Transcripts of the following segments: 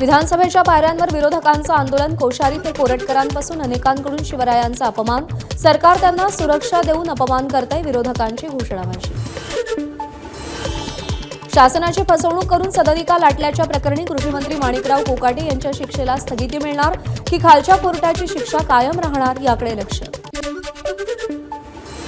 विधानसभेच्या पायऱ्यांवर विरोधकांचं आंदोलन. कोश्यारी ते कोरटकरांपासून अनेकांकडून शिवरायांचा अपमान. सरकार त्यांना सुरक्षा देऊन अपमान करतंय. विरोधकांची घोषणाबाजी. शासनाची फसवणूक करून सदनिका लाटल्याच्या प्रकरणी कृषीमंत्री माणिकराव कोकाटे यांच्या शिक्षेला स्थगिती मिळणार की खालच्या कोर्टाची शिक्षा कायम राहणार याकडे लक्ष.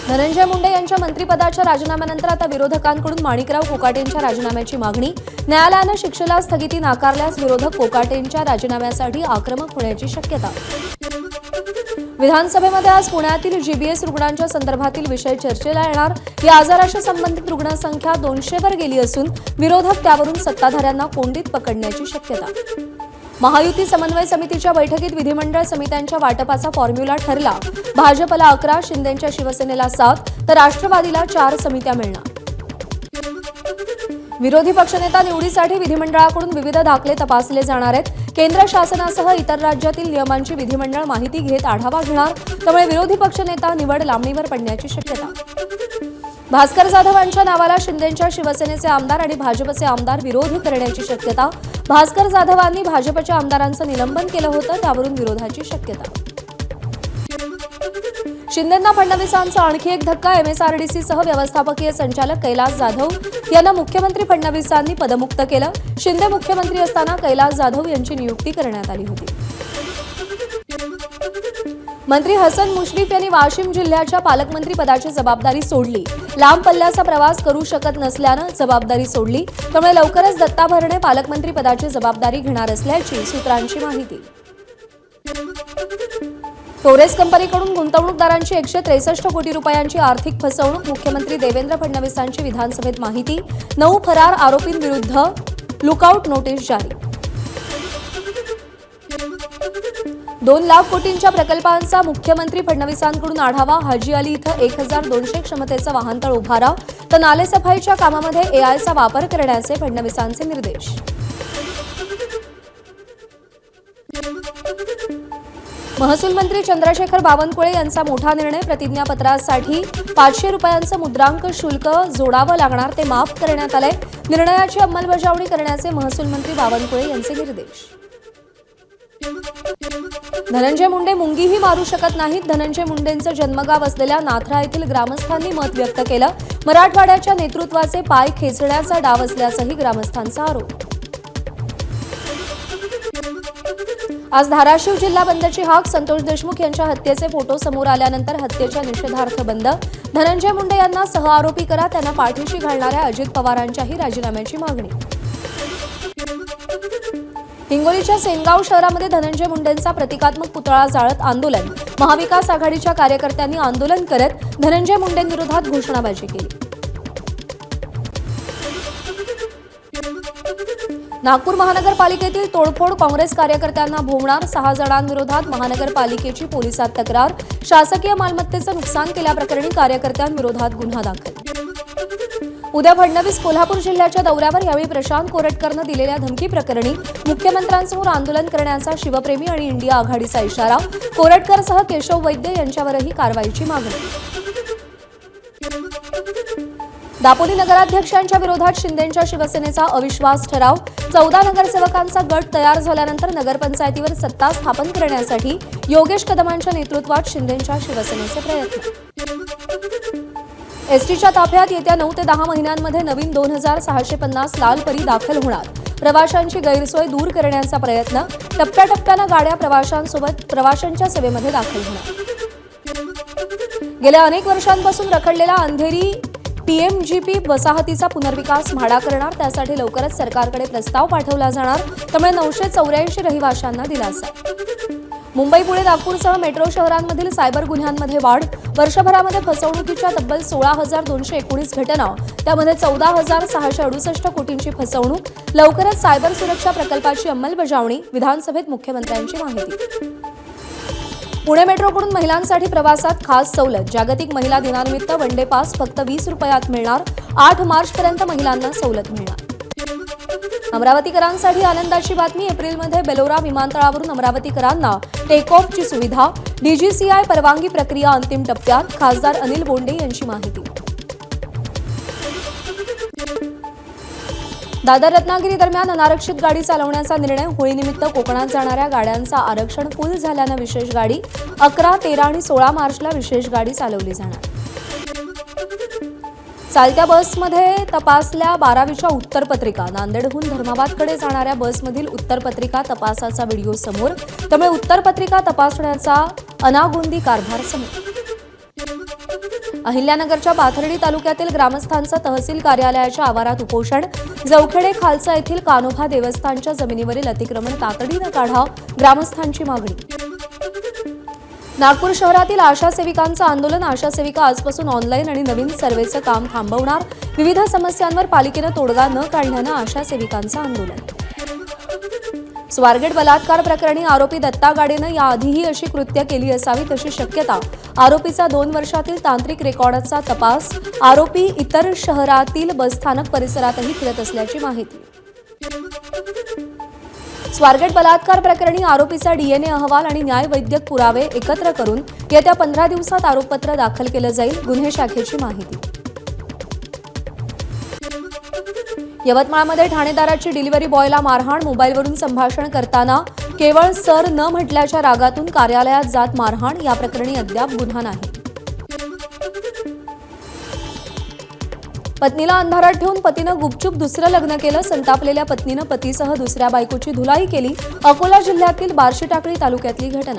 धनंजय मुंडे यांच्या मंत्रिपदाच्या राजीनाम्यानंतर आता विरोधकांकडून माणिकराव कोकाटेंच्या राजीनाम्याची मागणी. न्यायालयानं शिक्षेला स्थगिती नाकारल्यास विरोधक कोकाटेंच्या राजीनाम्यासाठी आक्रमक होण्याची शक्यता. विधानसभेमध्ये आज पुण्यातील जीबीएस रुग्णांच्या संदर्भातील विषय चर्चेला येणार. या आजाराशी संबंधित रुग्णसंख्या 200 वर गेली असून विरोधक त्यावरून सत्ताधाऱ्यांना कोंडीत पकडण्याची शक्यता. महायुती समन्वय समितीच्या बैठकीत विधिमंडळ समित्यांच्या वाटपाचा फॉर्म्युला ठरला. भाजपला 11, शिंदेच्या शिवसेनेला 7 तर राष्ट्रवादीला 4 समित्या मिळणार. विरोधी पक्षनेता निवडीसाठी विधिमंडळाकडून विविध दाखले तपासले जाणार आहेत. केंद्र शासनासह इतर राज्यातील नियमांची विधिमंडळ माहिती घेत आढावा घेणार. त्यामुळे विरोधी पक्षनेता निवड लांबणीवर पडण्याची शक्यता. भास्कर जाधव यांच्या नावाला शिंदेच्या शिवसेनेचे आमदार आणि भाजपचे आमदार विरोध करण्याची शक्यता. भास्कर जाधवांनी भाजपच्या आमदारांचं निलंबन केलं होतं, त्यावरून विरोधाची शक्यता. शिंदेंना फडणवीसांचा आणखी एक धक्का. एमएसआरडीसीसह व्यवस्थापकीय संचालक कैलास जाधव यांना मुख्यमंत्री फडणवीसांनी पदमुक्त केलं. शिंदे मुख्यमंत्री असताना कैलास जाधव यांची नियुक्ती करण्यात आली होती. मंत्री हसन मुश्रीफ यांनी वाशिम जिल्ह्याच्या पालकमंत्री पदाची जबाबदारी सोडली. लांब पल्ल्याचा प्रवास करू शकत नसल्यानं जबाबदारी सोडली. त्यामुळे लवकरच दत्ता भरणे पालकमंत्री पदाची जबाबदारी घेणार असल्याची सूत्रांची माहिती. टोरेस कंपनीकडून गुंतवणूकदारांची 163 कोटी रुपयांची आर्थिक फसवणूक. मुख्यमंत्री देवेंद्र फडणवीसांची विधानसभेत माहिती. 9 फरार आरोपींविरुद्ध लुकआउट नोटीस जारी. 2 लाख कोटींच्या प्रकल्पांचा मुख्यमंत्री फडणवीसांकडून आढावा. हाजी अली इथं 1200 क्षमतेचं वाहनतळ उभारा तर नालेसफाईच्या कामामध्ये एआयचा वापर करण्याचे फडणवीसांचे निर्देश. महसूल मंत्री चंद्रशेखर बावनकुळे यांचा मोठा निर्णय. प्रतिज्ञापत्रासाठी 500 रुपयांचं मुद्रांक शुल्क जोडावं लागणार, ते माफ करण्यात आलंय. निर्णयाची अंमलबजावणी करण्याचे महसूल मंत्री बावनकुळे यांचे निर्देश. धनंजय मुंडे मुंगीही मारू शकत नाहीत. धनंजय मुंडेंचं जन्मगाव असलेल्या नाथरा येथील ग्रामस्थांनी मत व्यक्त केलं. मराठवाड्याच्या नेतृत्वाचे पाय खेचण्याचा डाव असल्याचाही ग्रामस्थांचा आरोप. आज धाराशिव जिल्हा बंदची हाक. संतोष देशमुख यांच्या हत्येचे फोटो समोर आल्यानंतर हत्येच्या निषेधार्थ बंद. धनंजय मुंडे यांना सहआरोपी करा. त्यांना पाठीशी घालणाऱ्या अजित पवारांच्याही राजीनाम्याची मागणी. हिंगोलीच्या सेनगाव शहरामध्ये धनंजय मुंडेंचा प्रतिकात्मक पुतळा जाळत आंदोलन. महाविकास आघाडीच्या कार्यकर्त्यांनी आंदोलन करत धनंजय मुंडेंविरोधात घोषणाबाजी केली. नागपूर महानगरपालिकेतील तोडफोड. काँग्रेस कार्यकर्त्यांना भोवणार. 6 जणांविरोधात महानगरपालिकेची पोलिसात तक्रार. शासकीय मालमत्तेचं नुकसान केल्याप्रकरणी कार्यकर्त्यांविरोधात गुन्हा दाखल. उद्या फडणवीस कोल्हापूर जिल्ह्याच्या दौऱ्यावर. यावेळी प्रशांत कोरटकरनं दिलेल्या धमकी प्रकरणी मुख्यमंत्र्यांसमोर आंदोलन करण्याचा शिवप्रेमी आणि इंडिया आघाडीचा इशारा. कोरटकरसह केशव वैद्य यांच्यावरही कारवाईची मागणी. दापोली नगराध्यक्षांच्या विरोधात शिंदेच्या शिवसेनेचा अविश्वास ठराव. 14 नगरसेवकांचा गट तयार झाल्यानंतर नगरपंचायतीवर सत्ता स्थापन करण्यासाठी योगेश कदमांच्या नेतृत्वात शिंदेच्या शिवसेनेचे प्रयत्न. एसटीच्या ताफ्यात येत्या 9 ते 10 महिन्यांमध्ये नवीन 2650 लाल परी दाखल होणार. प्रवाशांची गैरसोय दूर करण्याचा प्रयत्न. टप्प्याटप्प्यानं गाड्या प्रवाशांच्या सेवेमध्ये दाखल होणार. गेल्या अनेक वर्षांपासून रखडलेला अंधेरी पीएमजीपी वसाहतीचा पुनर्विकास म्हाडा करणार. त्यासाठी लवकरच सरकारकडे प्रस्ताव पाठवला जाणार. त्यामुळे 984 रहिवाशांना दिलासा. मुंबई, पुणे, नागपूरसह मेट्रो शहरांमधील सायबर गुन्ह्यांमध्ये वाढ. वर्षभरामध्ये फसवणुकीच्या तब्बल 16,219 घटना. त्यामध्ये 14,668 कोटींची फसवणूक. लवकरच सायबर सुरक्षा प्रकल्पाची अंमलबजावणी. विधानसभेत मुख्यमंत्र्यांची माहिती. पुणे मेट्रोकडून महिलांसाठी प्रवासात खास सवलत. जागतिक महिला दिनानिमित्त वनडे पास फक्त 20 रुपयात मिळणार. 8 मार्चपर्यंत महिलांना सवलत मिळणार. अमरावतीकरांसाठी आनंदाची बातमी. एप्रिलमध्ये बेलोरा विमानतळावरून अमरावतीकरांना टेक ऑफची सुविधा. डीजीसीआय परवानगी प्रक्रिया अंतिम टप्प्यात. खासदार अनिल बोंडे यांची माहिती. दादर रत्नागिरी दरम्यान अनारक्षित गाडी चालवण्याचा निर्णय. होळीनिमित्त कोकणात जाणाऱ्या गाड्यांचा आरक्षण फुल झाल्यानं विशेष गाडी. 11, 13 आणि 16 मार्चला विशेष गाडी चालवली जाणार. चालत्या बसमध्ये तपासल्या 12वीच्या उत्तरपत्रिका. नांदेडहून धर्माबादकडे जाणाऱ्या बसमधील उत्तरपत्रिका तपासाचा व्हिडिओ समोर. त्यामुळे उत्तरपत्रिका तपासण्याचा अनागोंदी कारभार समोर. अहिल्यानगरच्या पाथर्डी तालुक्यातील ग्रामस्थांचं तहसील कार्यालयाच्या आवारात उपोषण. जवखेडे खालसा येथील कान्होबा देवस्थानच्या जमिनीवरील अतिक्रमण तातडीनं काढा, ग्रामस्थांची मागणी. नागपूर शहरातील आशा सेविकांचं आंदोलन. आशा सेविका आजपासून ऑनलाईन आणि नवीन सर्व्हेचं काम थांबवणार. विविध समस्यांवर पालिकेनं तोडगा न काढल्यानं आशा सेविकांचं आंदोलन. स्वारगेट बलात्कार प्रकरणी आरोपी दत्ता गाडेनं याआधीही अशी कृत्य केली असावी तशी शक्यता. आरोपीचा 2 वर्षातील तांत्रिक रेकॉर्डचा तपास. आरोपी इतर शहरातील बसस्थानक परिसरातही फिरत असल्याची माहिती. स्वारगेट बलात्कार प्रकरणी आरोपीचा डीएनए अहवाल आणि न्यायवैद्यक पुरावे एकत्र करून येत्या 15 दिवसात आरोपपत्र दाखल केलं जाईल, गुन्हे शाखेची माहिती. यवतमाळमध्ये ठाणेदाराची डिलिव्हरी बॉयला मारहाण. मोबाईलवरून संभाषण करताना केवळ सर न म्हटल्याच्या रागातून कार्यालयात जात मारहाण. या प्रकरणी अद्याप गुन्हा नाही. पत्नीला अंधारात ठेवून पतीनं गुपचूप दुसरं लग्न केलं. संतापलेल्या पत्नीनं पतीसह दुसऱ्या बायकोची धुलाई केली. अकोला जिल्ह्यातील बार्शी टाकळी तालुक्यातली घटना.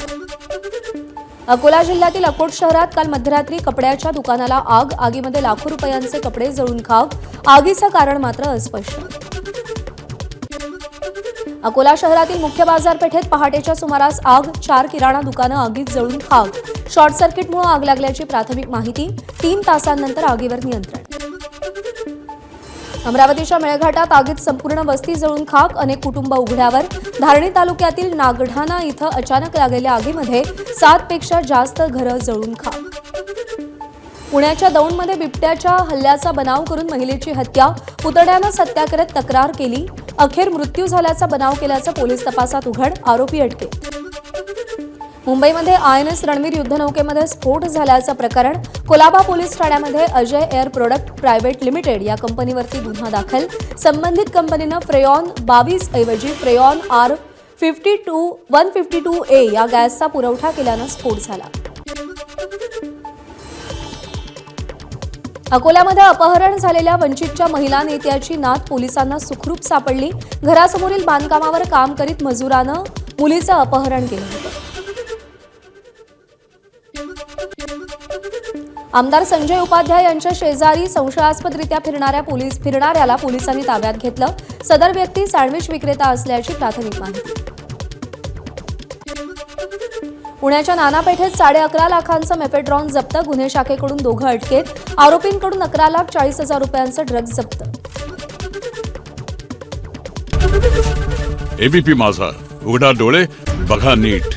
अकोला जिल्ह्यातील अकोट शहरात काल मध्यरात्री कपड्याच्या दुकानाला आग. आगीमध्ये लाखो रुपयांचे कपडे जळून खाक. आगीचं कारण मात्र अस्पष्ट. अकोला शहरातील मुख्य बाजारपेठेत पहाटेच्या सुमारास आग. 4 किराणा दुकानं आगीत जळून खाक. शॉर्ट सर्किटमुळे आग लागल्याची प्राथमिक माहिती. 3 तासांनंतर आगीवर नियंत्रण. अमरावतीच्या मेळघाटात आगीत संपूर्ण वस्ती जळून खाक. अनेक कुटुंब उघड्यावर. धारणी तालुक्यातील नागढाणा इथं अचानक लागलेल्या आगीमध्ये 7 पेक्षा जास्त घरं जळून खाक. पुण्याच्या दौंडमध्ये बिबट्याच्या हल्ल्याचा बनाव करून महिलेची हत्या. पुतण्यानं हत्या करत तक्रार केली. अखेर मृत्यू झाल्याचा बनाव केल्याचं पोलीस तपासात उघड. आरोपी अटकेत. मुंबईमध्ये INS रणवीर युद्धनौकेमध्ये स्फोट झाल्याचं प्रकरण. कोलाबा पोलीस ठाण्यामध्ये Ajay air product private limited या कंपनीवरती गुन्हा दाखल. संबंधित कंपनीनं फ्रेयॉन 22 ऐवजी फ्रेयॉन R152A या गॅसचा पुरवठा केल्यानं स्फोट झाला. अकोल्यामध्ये अपहरण झालेल्या वंचितच्या महिला नेत्याची नात पोलिसांना सुखरूप सापडली. घरासमोरील बांधकामावर काम करीत मजुरानं मुलीचं अपहरण केलं होतं. आमदार संजय उपाध्याय यांच्या शेजारी संशयास्पदरित्या फिरणाऱ्याला पोलिसांनी ताब्यात घेतलं. सदर व्यक्ती सँडविच विक्रेता असल्याची प्राथमिक माहिती. पुण्याच्या नाना पेठेत 11.5 लाखांचं मेफेड्रॉन जप्त. गुन्हे शाखेकडून 2 अटकेत. आरोपींकडून 11,40,000 रुपयांचं ड्रग्ज जप्त. एबीपी माझा, उघडा डोळे बघा नीट.